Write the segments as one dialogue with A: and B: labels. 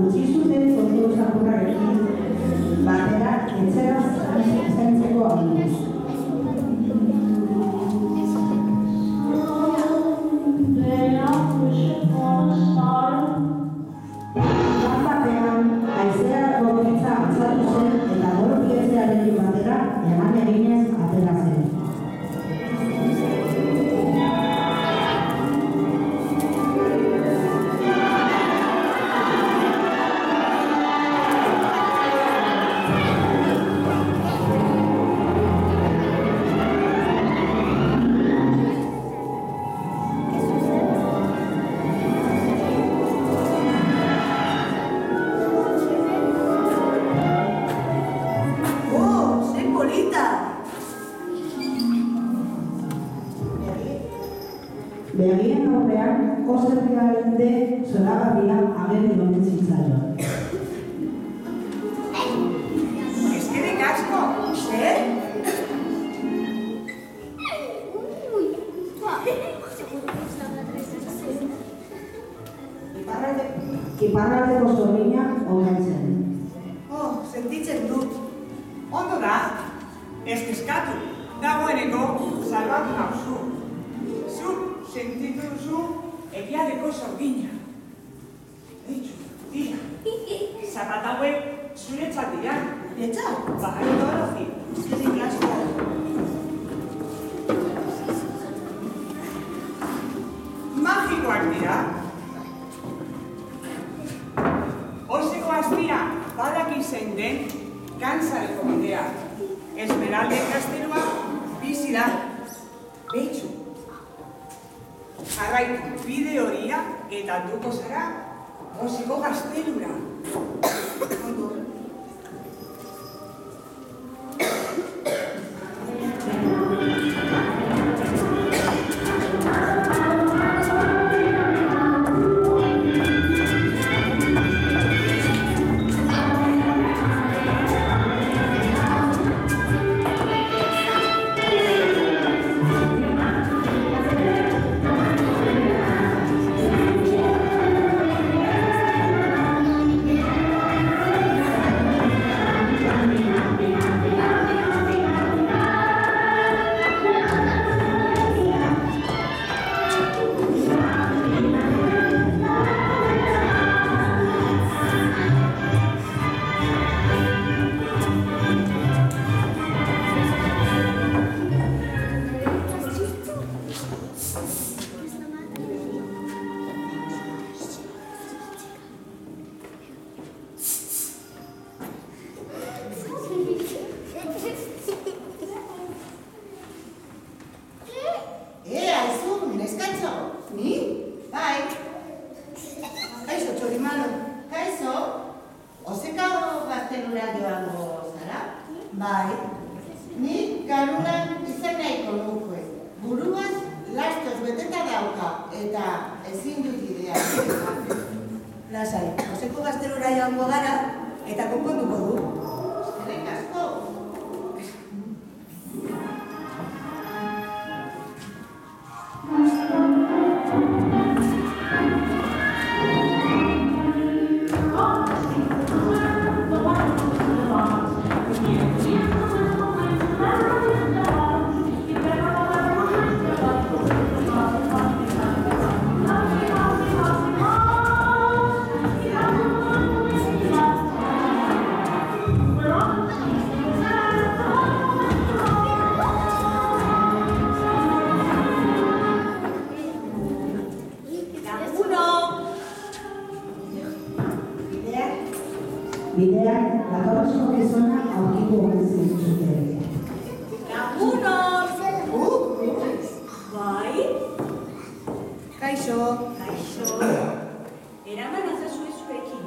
A: utzi zuten kontu zakurrarekin batera etxera zaintzeko aginduz. Batean, haizea gobitza atzatu zen eta gorokiezearekin batera eman eginez atera zen. Begien aurrean, oserrialde zoragarria ageri honen zitzaion.
B: Eskerrik asko, zer?
A: Iparraldeko zorrina omen zen.
B: Sentitzen dut. Ondo da, ez kezkatu, dagoeneko salbatu nauzu. Zuk sentitu duzu egiadeko zorgina. Eitzu, tira, zapat hauek zuretzat dira.
C: Zuretzat?
B: Bai, Dorozi.
C: Eskerrik asko.
B: Magikoak dira. Oseko azpira badaki zein den Gantzareko bidea. Esmeralde kastelua bizi da. Beitzu. Jarraitu bide horia eta duko zara Oseko gaztelura. Ondo.
C: Bai, nik garunan izan nahiko nuke. Buruaz lastoz beteta dauka eta ezin dut idea.
D: Lasai, Oseko gaztelura joango gara eta konponduko du.
C: Eskerrik asko.
A: Bidean, latorrezko gizona aurkitu omen zituzten.
D: Lagunok! Bai?
B: Kaixo.
D: Eraman azazue zuekin.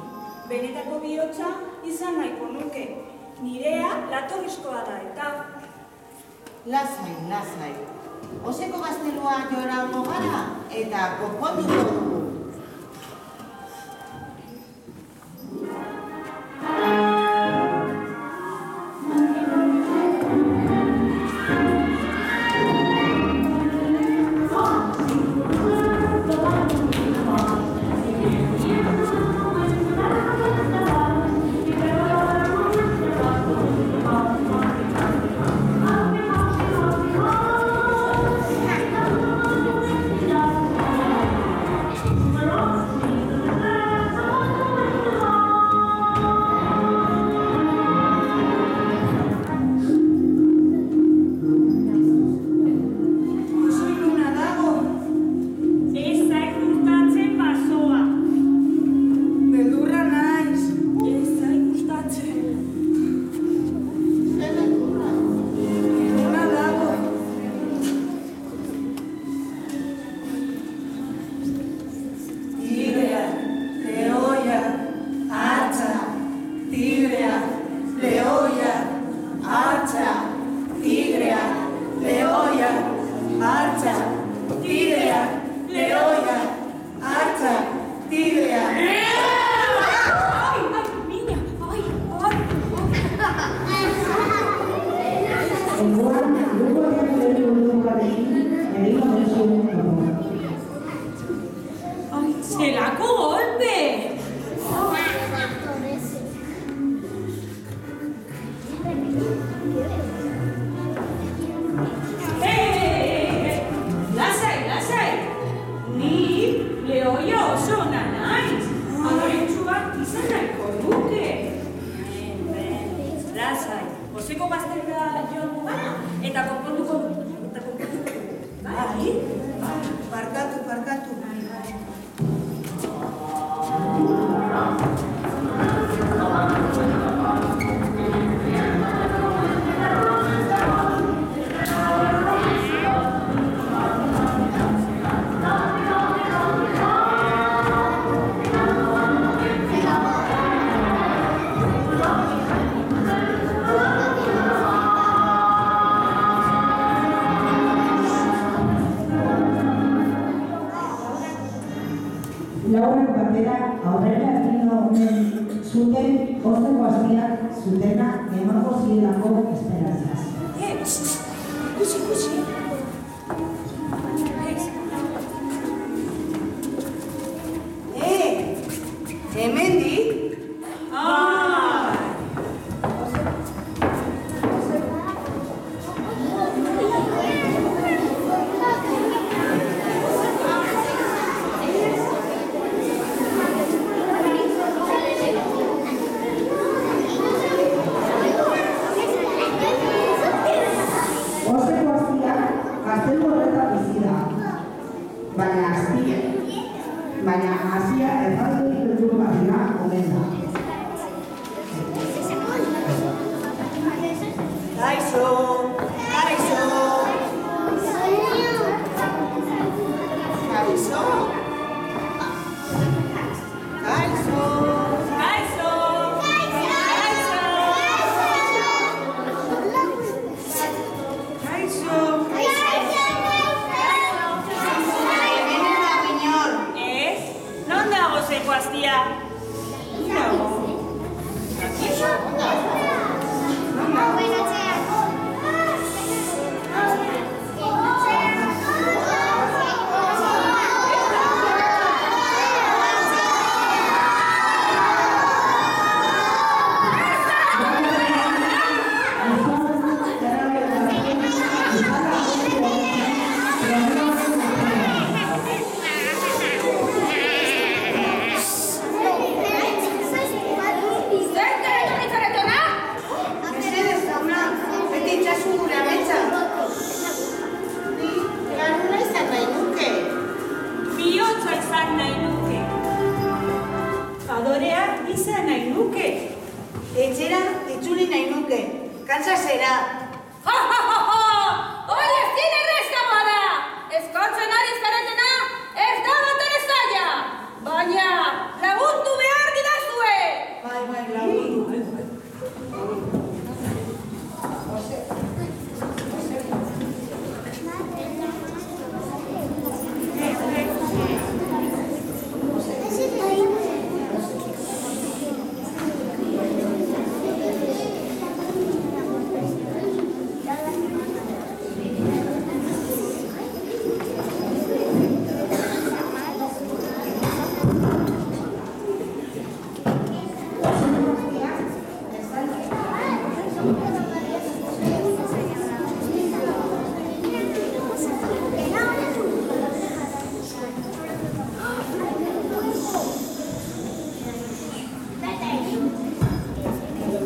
D: Benetako bihotza izan nahiko nuke. Nirea latorrizkoa da eta...
C: Lasai. Oseko gaztelua joango gara eta konponduko dugu.
A: Lauren batera aurrera egin zuten osteko azpiak zutena emango zielako esperantzaz.
D: Ikusi.
C: Hemendik?
A: Osteko azpiak gaztelu horretan bizi da. Baina hasia erraldoik helburu batera omen da.
C: Kaixo!
D: Non dago Joseko aztia? Bihotza izan nahi nuke. Adorea izan nahi nuke.
C: Etxera itzuli nahi nuke. Kantza zera.
E: Hori ez dira errezka bada! Ezkontzen ari zaretena ez da baten ez zaila! Baina lagundu behar didazue!
C: Bai, lagundu.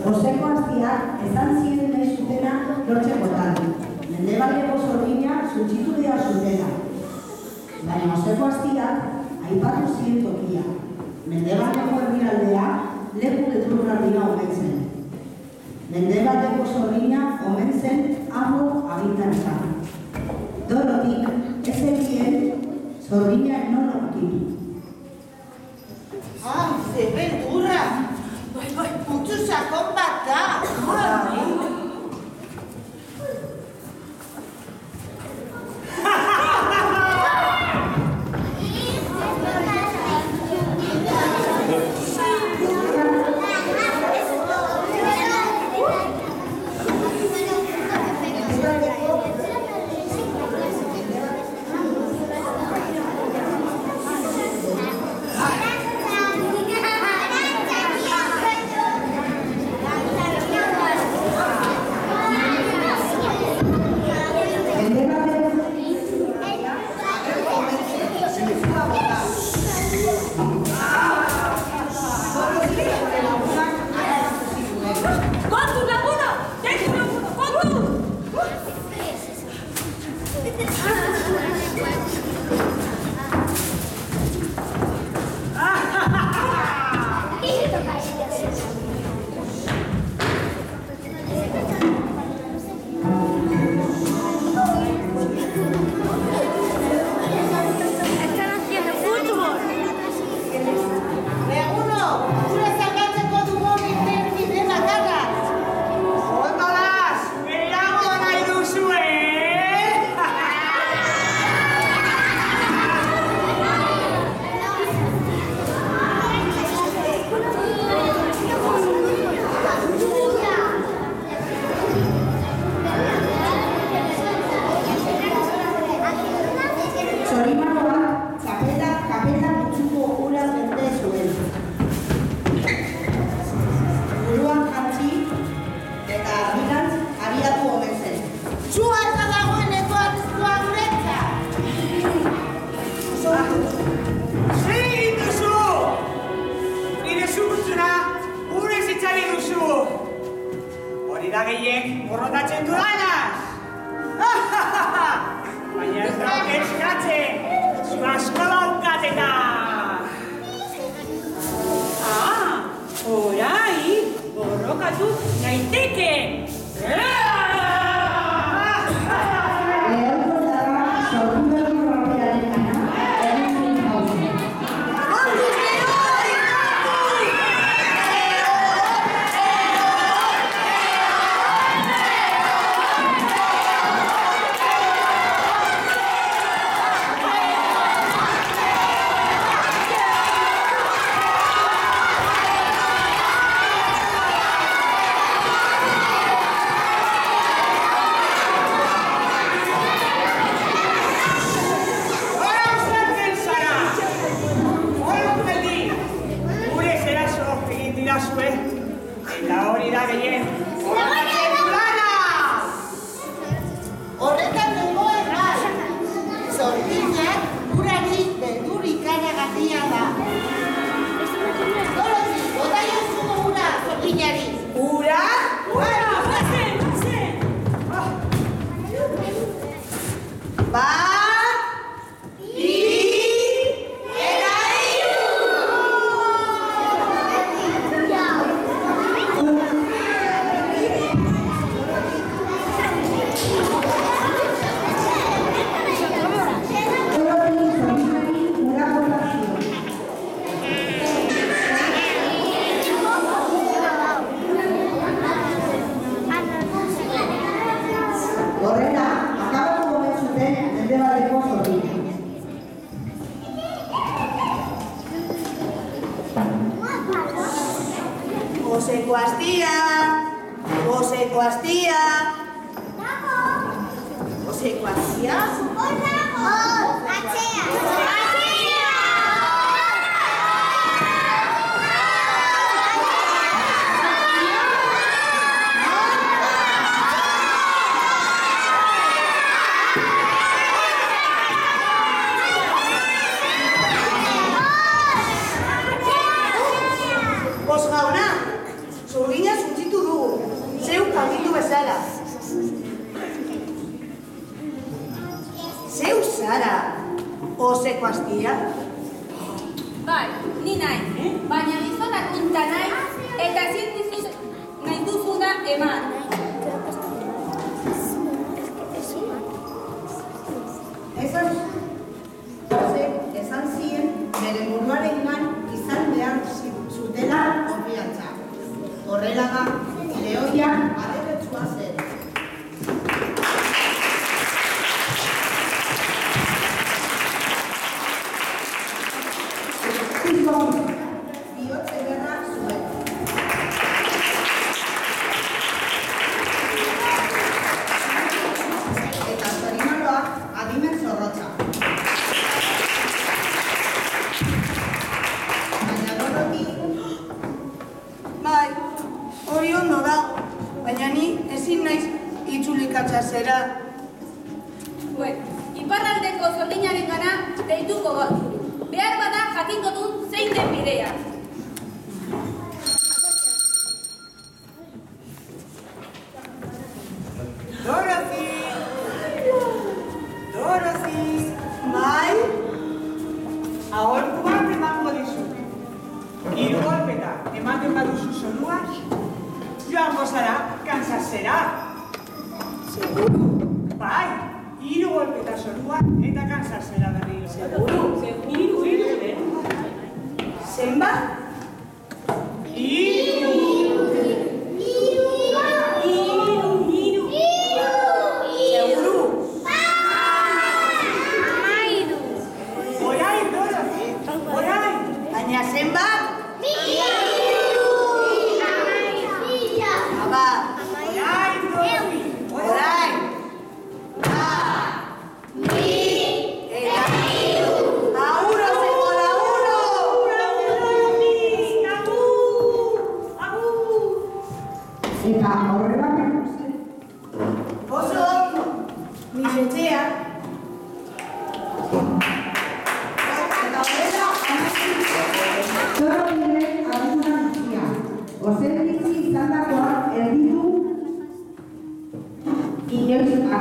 A: Osteko azpiak esan ziren nahi zutena lortzekotan. Mendebaldeko sorgina suntsitu behar zutena. Baina osteko azpiak aipatu ziren tokia. Mendebaldeko herrialdea leku beldurgarria omen zen. Mendebaldeko sorgina omen zen amo agintartzan. Dorotik ez zekien sorgina non aurkitu.
C: Ze beldurra! Putzu sakon bat da!
B: eta gehiek borrotatzen dudanaz. Baina ez da eskatzen, zu asko daukat eta. Orai, borrokatu naiteke.
E: Bai, ni nahi, baina gizonak inta nahi, eta ezin nahi duzuna eman.
C: Esan zien, bere buruarengan izan behar zutela konfiantza. Horrela da, Lehoia aderetsua zen. Bihotze gerra zuen. Eta zorimaloa adimen zorrotza. Baina Doroti... Bai, hori ondo dago, baina ni ezin naiz itzulikatza zera.
E: Iparraldeko Zordinaren gana deituko bat. Behar bada jakingo dut zein den bidea.
B: Dorothy! Bai? Aholku bat emango dizu. Hiru golpeta ematen baduzu zorua, joango zara Kansasera. Seguru? Bai, hiru golpeta zorua eta Kansasera berriro. Seguru? Hiru. Zenbat? Hiru. Seguru? Orai, Dorothy, orai. Baina zenbat? Aba, orai, Dorothy, orai.
A: Eta horrela
C: Oso, nire etxea. Eta horrela,
A: Zoro nire abuzuna guztia. Ozen bitzi izan dagoa erditu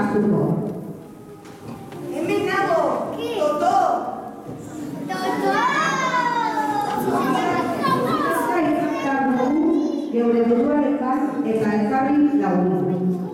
A: hartuko.
C: Hemen nago, Toto!
A: Geure buruarekan eta elkarri lagundu.